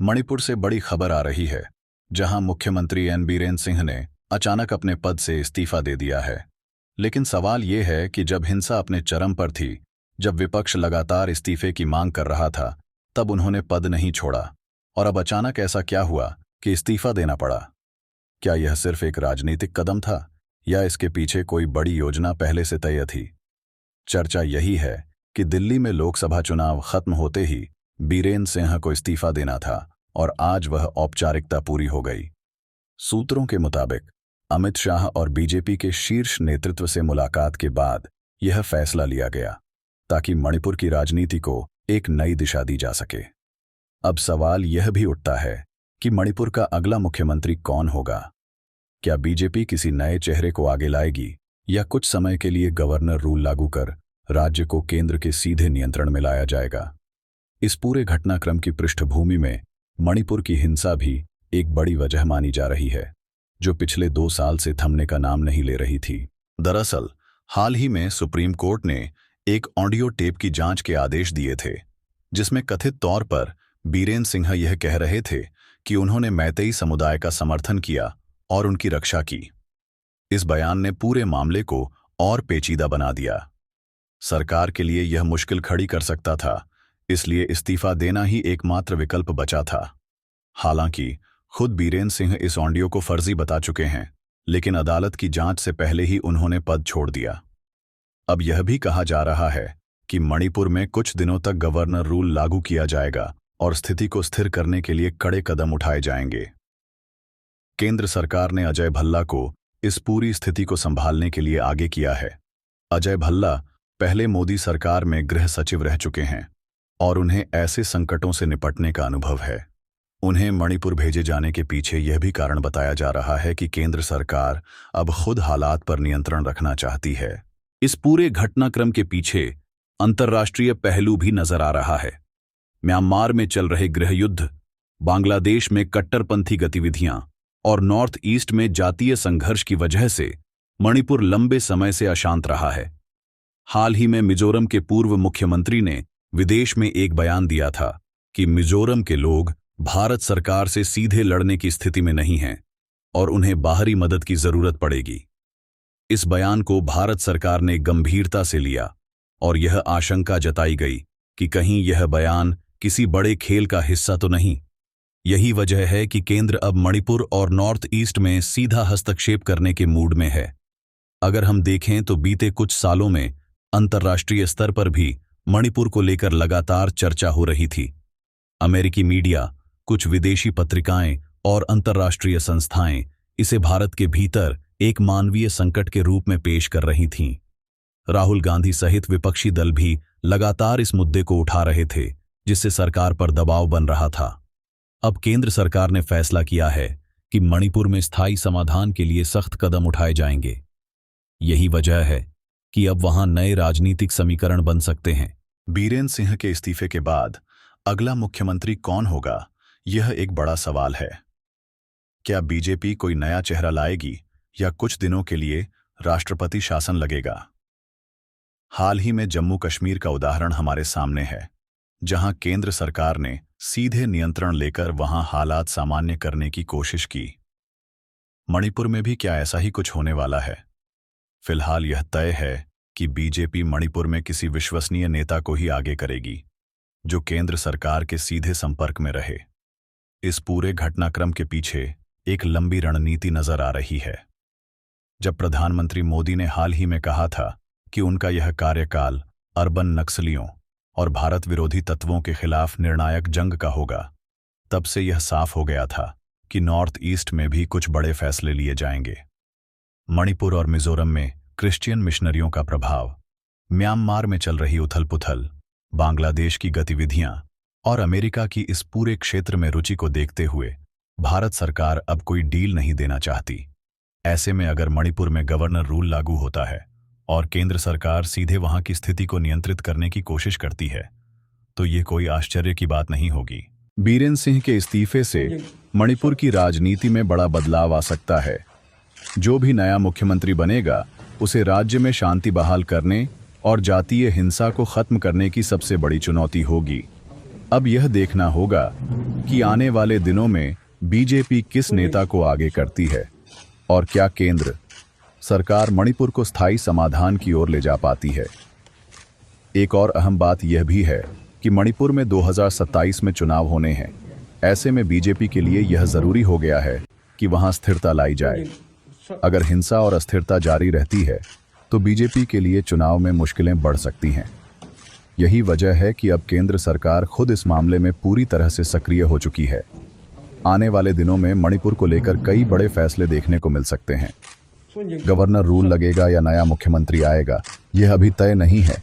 मणिपुर से बड़ी खबर आ रही है, जहां मुख्यमंत्री एन बीरेन सिंह ने अचानक अपने पद से इस्तीफा दे दिया है। लेकिन सवाल ये है कि जब हिंसा अपने चरम पर थी, जब विपक्ष लगातार इस्तीफे की मांग कर रहा था, तब उन्होंने पद नहीं छोड़ा। और अब अचानक ऐसा क्या हुआ कि इस्तीफा देना पड़ा? क्या यह सिर्फ एक राजनीतिक कदम था, या इसके पीछे कोई बड़ी योजना पहले से तय थी? चर्चा यही है कि दिल्ली में लोकसभा चुनाव खत्म होते ही बीरेन सिंह को इस्तीफा देना था, और आज वह औपचारिकता पूरी हो गई। सूत्रों के मुताबिक अमित शाह और बीजेपी के शीर्ष नेतृत्व से मुलाकात के बाद यह फैसला लिया गया, ताकि मणिपुर की राजनीति को एक नई दिशा दी जा सके। अब सवाल यह भी उठता है कि मणिपुर का अगला मुख्यमंत्री कौन होगा? क्या बीजेपी किसी नए चेहरे को आगे लाएगी, या कुछ समय के लिए गवर्नर रूल लागू कर राज्य को केंद्र के सीधे नियंत्रण में लाया जाएगा? इस पूरे घटनाक्रम की पृष्ठभूमि में मणिपुर की हिंसा भी एक बड़ी वजह मानी जा रही है, जो पिछले 2 साल से थमने का नाम नहीं ले रही थी। दरअसल हाल ही में सुप्रीम कोर्ट ने एक ऑडियो टेप की जांच के आदेश दिए थे, जिसमें कथित तौर पर बीरेन सिंह यह कह रहे थे कि उन्होंने मैतेई समुदाय का समर्थन किया और उनकी रक्षा की। इस बयान ने पूरे मामले को और पेचीदा बना दिया। सरकार के लिए यह मुश्किल खड़ी कर सकता था, इसलिए इस्तीफा देना ही एकमात्र विकल्प बचा था। हालांकि खुद बीरेन सिंह इस ऑडियो को फर्जी बता चुके हैं, लेकिन अदालत की जांच से पहले ही उन्होंने पद छोड़ दिया। अब यह भी कहा जा रहा है कि मणिपुर में कुछ दिनों तक गवर्नर रूल लागू किया जाएगा और स्थिति को स्थिर करने के लिए कड़े कदम उठाए जाएंगे। केंद्र सरकार ने अजय भल्ला को इस पूरी स्थिति को संभालने के लिए आगे किया है। अजय भल्ला पहले मोदी सरकार में गृह सचिव रह चुके हैं और उन्हें ऐसे संकटों से निपटने का अनुभव है। उन्हें मणिपुर भेजे जाने के पीछे यह भी कारण बताया जा रहा है कि केंद्र सरकार अब खुद हालात पर नियंत्रण रखना चाहती है। इस पूरे घटनाक्रम के पीछे अंतर्राष्ट्रीय पहलू भी नजर आ रहा है। म्यांमार में चल रहे गृह युद्ध, बांग्लादेश में कट्टरपंथी गतिविधियां और नॉर्थ ईस्ट में जातीय संघर्ष की वजह से मणिपुर लंबे समय से अशांत रहा है। हाल ही में मिजोरम के पूर्व मुख्यमंत्री ने विदेश में एक बयान दिया था कि मिजोरम के लोग भारत सरकार से सीधे लड़ने की स्थिति में नहीं हैं और उन्हें बाहरी मदद की जरूरत पड़ेगी। इस बयान को भारत सरकार ने गंभीरता से लिया और यह आशंका जताई गई कि कहीं यह बयान किसी बड़े खेल का हिस्सा तो नहीं। यही वजह है कि केंद्र अब मणिपुर और नॉर्थ ईस्ट में सीधा हस्तक्षेप करने के मूड में है। अगर हम देखें तो बीते कुछ सालों में अंतर्राष्ट्रीय स्तर पर भी मणिपुर को लेकर लगातार चर्चा हो रही थी। अमेरिकी मीडिया, कुछ विदेशी पत्रिकाएं और अंतर्राष्ट्रीय संस्थाएं इसे भारत के भीतर एक मानवीय संकट के रूप में पेश कर रही थीं। राहुल गांधी सहित विपक्षी दल भी लगातार इस मुद्दे को उठा रहे थे, जिससे सरकार पर दबाव बन रहा था। अब केंद्र सरकार ने फैसला किया है कि मणिपुर में स्थायी समाधान के लिए सख्त कदम उठाए जाएंगे। यही वजह है कि अब वहां नए राजनीतिक समीकरण बन सकते हैं। बीरेन सिंह के इस्तीफे के बाद अगला मुख्यमंत्री कौन होगा, यह एक बड़ा सवाल है। क्या बीजेपी कोई नया चेहरा लाएगी, या कुछ दिनों के लिए राष्ट्रपति शासन लगेगा? हाल ही में जम्मू कश्मीर का उदाहरण हमारे सामने है, जहां केंद्र सरकार ने सीधे नियंत्रण लेकर वहां हालात सामान्य करने की कोशिश की। मणिपुर में भी क्या ऐसा ही कुछ होने वाला है? फिलहाल यह तय है कि बीजेपी मणिपुर में किसी विश्वसनीय नेता को ही आगे करेगी, जो केंद्र सरकार के सीधे संपर्क में रहे। इस पूरे घटनाक्रम के पीछे एक लंबी रणनीति नजर आ रही है। जब प्रधानमंत्री मोदी ने हाल ही में कहा था कि उनका यह कार्यकाल अर्बन नक्सलियों और भारत विरोधी तत्वों के खिलाफ निर्णायक जंग का होगा, तब से यह साफ हो गया था कि नॉर्थ ईस्ट में भी कुछ बड़े फैसले लिए जाएंगे। मणिपुर और मिजोरम में क्रिश्चियन मिशनरियों का प्रभाव, म्यांमार में चल रही उथल-पुथल, बांग्लादेश की गतिविधियां और अमेरिका की इस पूरे क्षेत्र में रुचि को देखते हुए भारत सरकार अब कोई डील नहीं देना चाहती। ऐसे में अगर मणिपुर में गवर्नर रूल लागू होता है और केंद्र सरकार सीधे वहां की स्थिति को नियंत्रित करने की कोशिश करती है, तो ये कोई आश्चर्य की बात नहीं होगी। बीरेन सिंह के इस्तीफे से मणिपुर की राजनीति में बड़ा बदलाव आ सकता है। जो भी नया मुख्यमंत्री बनेगा, उसे राज्य में शांति बहाल करने और जातीय हिंसा को खत्म करने की सबसे बड़ी चुनौती होगी। अब यह देखना होगा कि आने वाले दिनों में बीजेपी किस नेता को आगे करती है और क्या केंद्र सरकार मणिपुर को स्थायी समाधान की ओर ले जा पाती है। एक और अहम बात यह भी है कि मणिपुर में 2027 में चुनाव होने हैं। ऐसे में बीजेपी के लिए यह जरूरी हो गया है कि वहां स्थिरता लाई जाए। अगर हिंसा और अस्थिरता जारी रहती है तो बीजेपी के लिए चुनाव में मुश्किलें बढ़ सकती हैं। यही वजह है कि अब केंद्र सरकार खुद इस मामले में पूरी तरह से सक्रिय हो चुकी है। आने वाले दिनों में मणिपुर को लेकर कई बड़े फैसले देखने को मिल सकते हैं। गवर्नर रूल लगेगा या नया मुख्यमंत्री आएगा, यह अभी तय नहीं है,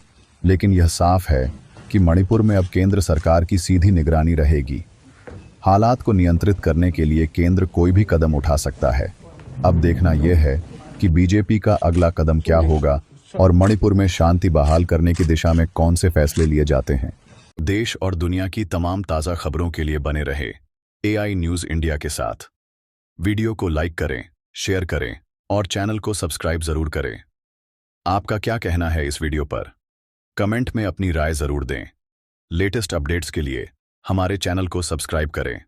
लेकिन यह साफ है कि मणिपुर में अब केंद्र सरकार की सीधी निगरानी रहेगी। हालात को नियंत्रित करने के लिए केंद्र कोई भी कदम उठा सकता है। अब देखना यह है कि बीजेपी का अगला कदम क्या होगा और मणिपुर में शांति बहाल करने की दिशा में कौन से फैसले लिए जाते हैं। देश और दुनिया की तमाम ताज़ा खबरों के लिए बने रहे AI न्यूज़ इंडिया के साथ। वीडियो को लाइक करें, शेयर करें और चैनल को सब्सक्राइब जरूर करें। आपका क्या कहना है इस वीडियो पर? कमेंट में अपनी राय जरूर दें। लेटेस्ट अपडेट्स के लिए हमारे चैनल को सब्सक्राइब करें।